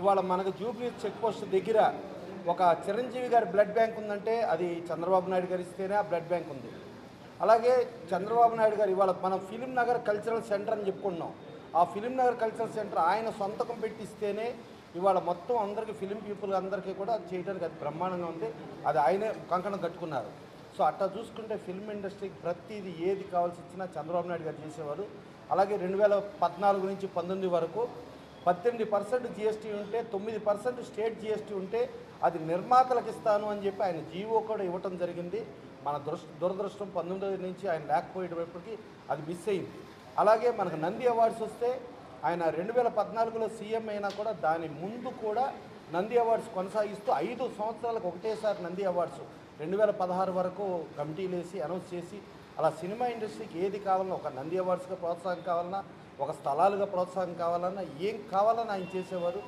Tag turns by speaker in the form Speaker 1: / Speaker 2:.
Speaker 1: ఇవాళ మనకు Jubilee check post దగ్గర ఒక చిరంజీవి గారి బ్లడ్ బ్యాంక్ ఉందంటే అది చంద్రబాబు నాయుడు గారు ఇస్తేనే ఆ బ్లడ్ బ్యాంక్ ఉంది. అలాగే చంద్రబాబు నాయుడు గారు ఇవాళ మనం ఫిలిం నగర్ కల్చరల్ సెంటర్ అని చెప్పుకుంటున్నాం. ఆ ఫిలిం నగర్ కల్చరల్ సెంటర్ ఆయన సొంతకం పెట్టిస్తేనే ఇవాళ మొత్తం అందరికీ ఫిలిం పీపుల్ అందరికీ కూడా చేయడానికి అది బ్రహ్మాండంగా ఉంది. అది ఆయనే కంకణం కట్టుకున్నారు. సో అట్లా చూసుకుంటే ఫిల్మ్ ఇండస్ట్రీకి ప్రతిదీ ఏది కావాల్సి ఇచ్చినా చంద్రబాబు నాయుడు గారు చేసేవారు. అలాగే 2014 నుంచి 19 వరకు 18% జీఎస్టీ ఉంటే 9% స్టేట్ జీఎస్టీ ఉంటే అది నిర్మాతలకు ఇస్తాను అని చెప్పి ఆయన జీవో కూడా ఇవ్వటం జరిగింది. మన దురదృష్టం 19 నుంచి ఆయన లేకపోయేటప్పటికి అది మిస్ అయింది. అలాగే మనకు నంది అవార్డ్స్ వస్తే ఆయన 2014లో సీఎం అయినా కూడా దాని ముందు కూడా నంది అవార్డ్స్ కొనసాగిస్తూ 5 సంవత్సరాలకు ఒకటేసారి నంది అవార్డ్స్ 2016 వరకు కమిటీలు వేసి అనౌన్స్ చేసి అలా సినిమా ఇండస్ట్రీకి ఏది కావాలన్నా ఒక నంది అవార్డ్స్గా ప్రోత్సాహం కావాలన్నా ఒక స్థలాలుగా ప్రోత్సాహం కావాలన్నా ఏం కావాలన్నా ఆయన చేసేవారు.